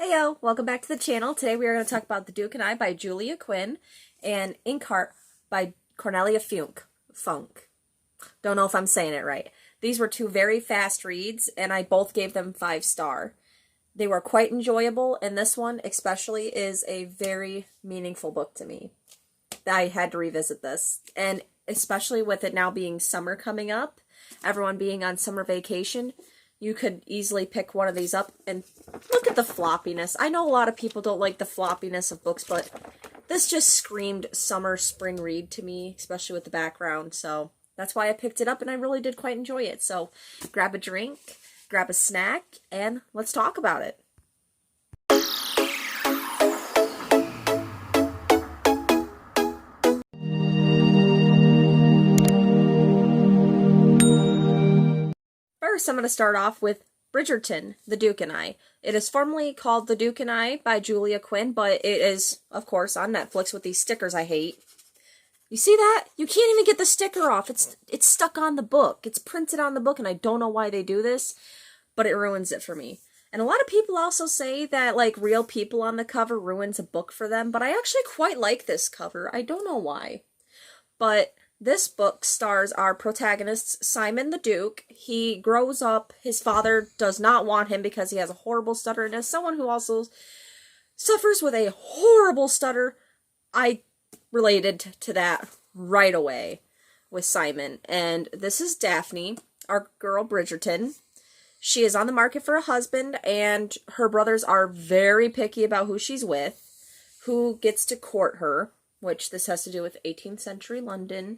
Heyo, welcome back to the channel. Today we are going to talk about The Duke and I by Julia Quinn and Inkheart by Cornelia Funk. Don't know if I'm saying it right. These were two very fast reads and I both gave them 5-star. They were quite enjoyable and this one especially is a very meaningful book to me. I had to revisit this, and especially with it now being summer coming up, everyone being on summer vacation, you could easily pick one of these up and look at the floppiness. I know a lot of people don't like the floppiness of books, but this just screamed summer spring read to me, especially with the background. So that's why I picked it up, and I really did quite enjoy it. So grab a drink, grab a snack, and let's talk about it. First, I'm going to start off with Bridgerton, The Duke and I. It is formerly called The Duke and I by Julia Quinn, but it is, of course, on Netflix with these stickers I hate. You see that? You can't even get the sticker off. It's stuck on the book. It's printed on the book, and I don't know why they do this, but it ruins it for me. And a lot of people also say that, like, real people on the cover ruins a book for them, but I actually quite like this cover. I don't know why. But this book stars our protagonist, Simon the Duke. He grows up, his father does not want him because he has a horrible stutter, and as someone who also suffers with a horrible stutter, I related to that right away with Simon. And this is Daphne, our girl Bridgerton. She is on the market for a husband, and her brothers are very picky about who she's with, who gets to court her, which this has to do with 18th century London.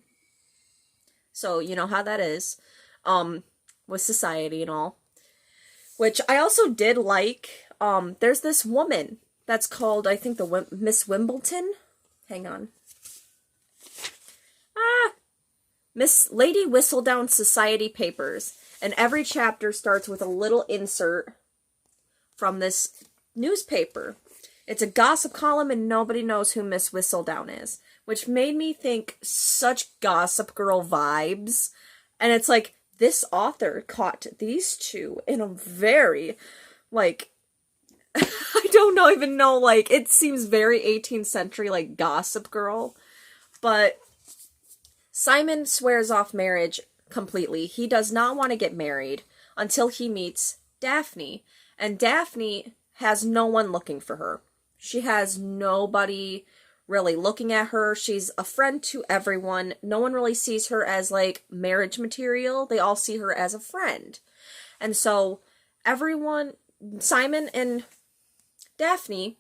So, you know how that is, with society and all. Which I also did like. There's this woman that's called, I think, the Miss Wimbledon. Hang on. Miss Lady Whistledown Society Papers. And every chapter starts with a little insert from this newspaper. It's a gossip column and nobody knows who Miss Whistledown is, which made me think such Gossip Girl vibes. And it's like, this author caught these two in a very, like, I don't even know, like, it seems very 18th century, like, Gossip Girl. But Simon swears off marriage completely. He does not want to get married until he meets Daphne. And Daphne has no one looking for her. She has nobody really looking at her. She's a friend to everyone. No one really sees her as, like, marriage material. They all see her as a friend. And so everyone, Simon and Daphne,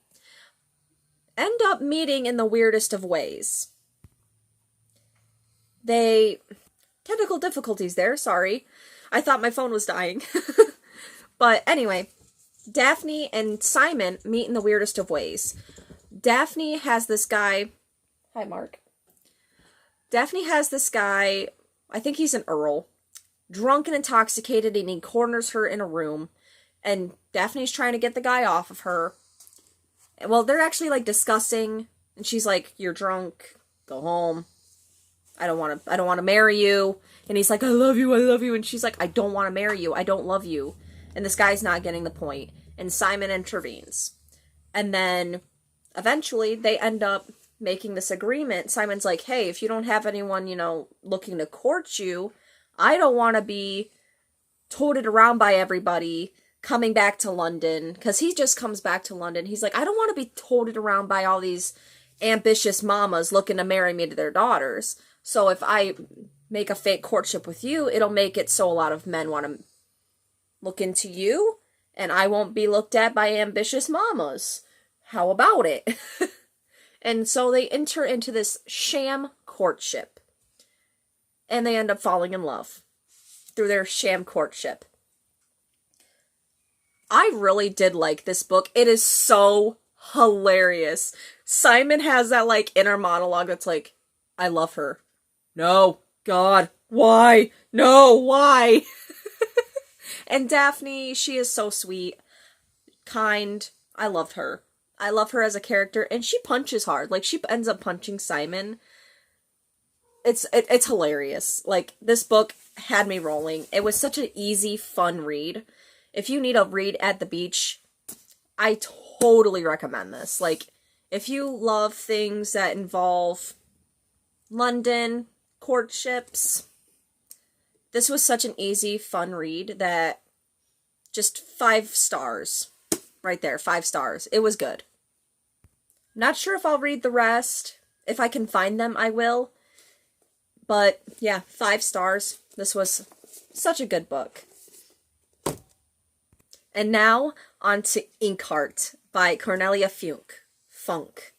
end up meeting in the weirdest of ways. Technical difficulties there, sorry. I thought my phone was dying. But anyway, Daphne and Simon meet in the weirdest of ways. Daphne has this guy... Hi, Mark. Daphne has this guy, I think he's an earl, drunk and intoxicated, and he corners her in a room. And Daphne's trying to get the guy off of her. Well, they're actually, like, discussing, and she's like, "You're drunk, go home. I don't want to marry you." And he's like, I love you. And she's like, "I don't want to marry you. I don't love you." And this guy's not getting the point. And Simon intervenes. And then eventually they end up making this agreement. Simon's like, "Hey, if you don't have anyone, looking to court you, I don't want to be toted around by everybody coming back to London." Because he just comes back to London. He's like, "I don't want to be toted around by all these ambitious mamas looking to marry me to their daughters. So if I make a fake courtship with you, it'll make it so a lot of men want to look into you, and I won't be looked at by ambitious mamas. How about it?" And so they enter into this sham courtship. And they end up falling in love through their sham courtship. I really did like this book. It is so hilarious. Simon has that, like, inner monologue that's like, "I love her. No, God, why? No, why?" And Daphne, she is so sweet, kind. I loved her. I love her as a character, and she punches hard. Like, she ends up punching Simon. It's hilarious. Like, this book had me rolling. It was such an easy, fun read. If you need a read at the beach, I totally recommend this. Like, if you love things that involve London, courtships, this was such an easy, fun read that just 5 stars. Right there, 5 stars. It was good. Not sure if I'll read the rest. If I can find them, I will. But yeah, 5 stars. This was such a good book. And now, on to Inkheart by Cornelia Funk. Funke.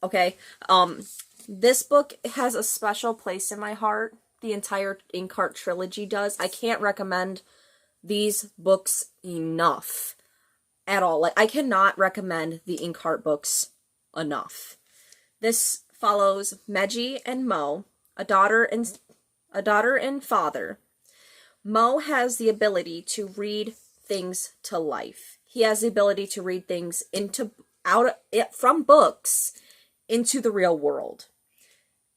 Okay? This book has a special place in my heart. The entire Inkheart trilogy does. I can't recommend these books enough. At all. Like, I cannot recommend the Inkheart books enough. This follows Meji and Mo, a daughter and father. Mo has the ability to read things to life. He has the ability to read things from books into the real world.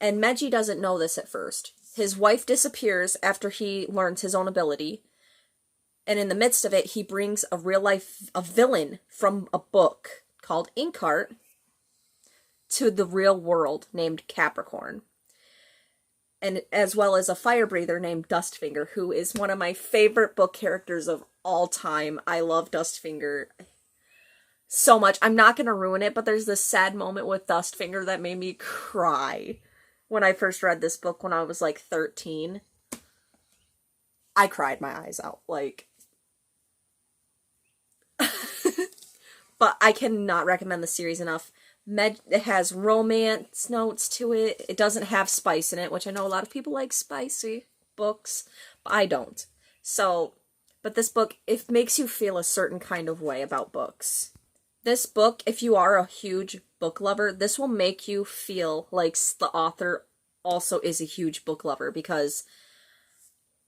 And Meji doesn't know this at first. His wife disappears after he learns his own ability. And in the midst of it, he brings a villain from a book called Inkheart to the real world named Capricorn. And as well as a fire breather named Dustfinger, who is one of my favorite book characters of all time. I love Dustfinger so much. I'm not going to ruin it, but there's this sad moment with Dustfinger that made me cry when I first read this book when I was like 13. I cried my eyes out. Like, but I cannot recommend the series enough. It has romance notes to it. It doesn't have spice in it, which I know a lot of people like spicy books, but I don't. So, but this book, it makes you feel a certain kind of way about books. This book, if you are a huge book lover, this will make you feel like the author also is a huge book lover, because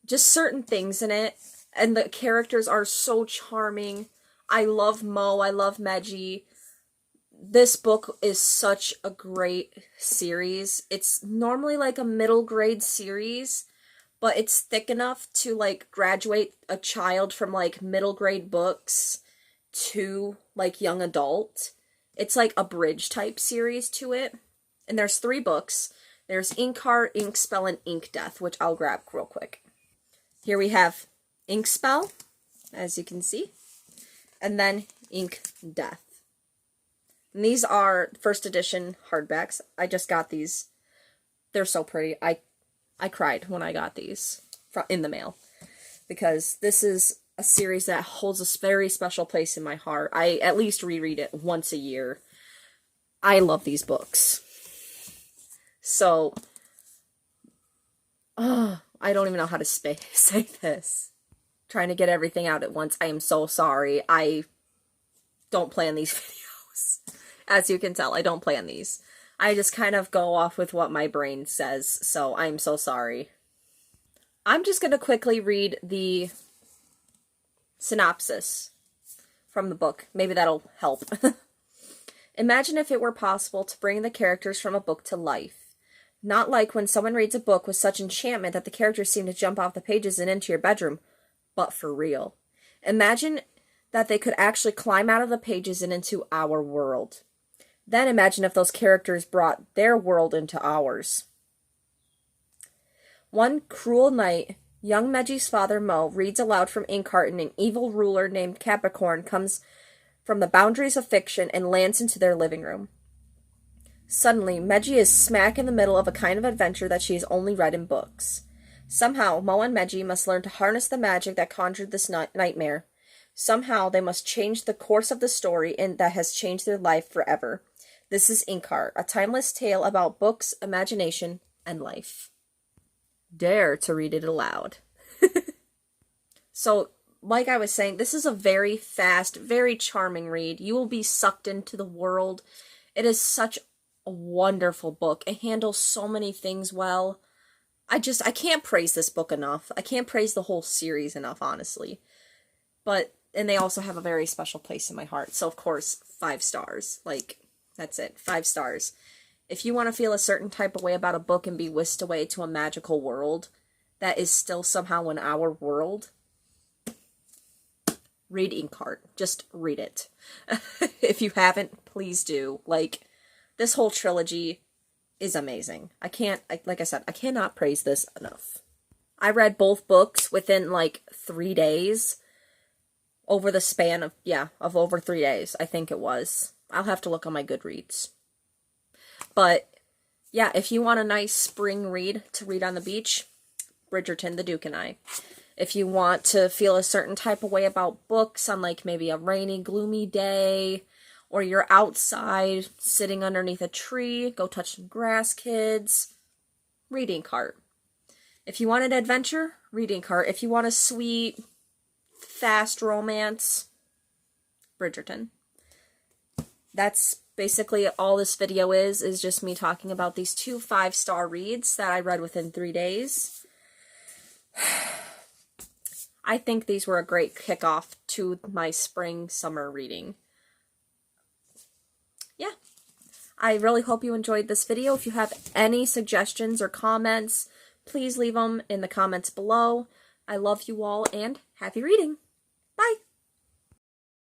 just certain things in it, and the characters are so charming. I love Mo, I love Meji. This book is such a great series. It's normally like a middle grade series, but it's thick enough to like graduate a child from like middle grade books to like young adult. It's like a bridge type series to it. And there's 3 books. There's Inkheart, Inkspell, and Inkdeath, which I'll grab real quick. Here we have Inkspell, as you can see, and then Inkdeath. And these are first edition hardbacks. I just got these. They're so pretty. I cried when I got these in the mail, because this is a series that holds a very special place in my heart. I at least reread it once a year. I love these books. So, I don't even know how to say this. Trying to get everything out at once. I am so sorry. I don't plan these videos. As you can tell, I don't plan these. I just kind of go off with what my brain says, so I'm so sorry. I'm just going to quickly read the synopsis from the book. Maybe that'll help. Imagine if it were possible to bring the characters from a book to life. Not like when someone reads a book with such enchantment that the characters seem to jump off the pages and into your bedroom, but for real. Imagine that they could actually climb out of the pages and into our world. Then imagine if those characters brought their world into ours. One cruel night, young Meji's father, Mo, reads aloud from Inkheart, and an evil ruler named Capricorn comes from the boundaries of fiction and lands into their living room. Suddenly, Meji is smack in the middle of a kind of adventure that she has only read in books. Somehow, Mo and Meji must learn to harness the magic that conjured this nightmare. Somehow, they must change the course of the story that has changed their life forever. This is Inkheart, a timeless tale about books, imagination, and life. Dare to read it aloud. So, like I was saying, this is a very fast, very charming read. You will be sucked into the world. It is such a wonderful book. It handles so many things well. I can't praise this book enough. I can't praise the whole series enough, honestly. And they also have a very special place in my heart. So, of course, 5 stars. Like, that's it. 5 stars. If you want to feel a certain type of way about a book and be whisked away to a magical world that is still somehow in our world, read Inkheart. Just read it. If you haven't, please do. Like, this whole trilogy is amazing. Like I said, I cannot praise this enough. I read both books within like 3 days. Over the span of, of over 3 days, I think it was. I'll have to look on my Goodreads. But, yeah, if you want a nice spring read to read on the beach, Bridgerton, The Duke and I. If you want to feel a certain type of way about books on like maybe a rainy, gloomy day, or you're outside sitting underneath a tree, go touch some grass, kids, read Inkheart. If you want an adventure, read Inkheart. If you want a sweet, fast romance, Bridgerton. That's basically all this video is just me talking about these 2 5-star reads that I read within 3 days. I think these were a great kickoff to my spring-summer reading. Yeah. I really hope you enjoyed this video. If you have any suggestions or comments, please leave them in the comments below. I love you all, and happy reading!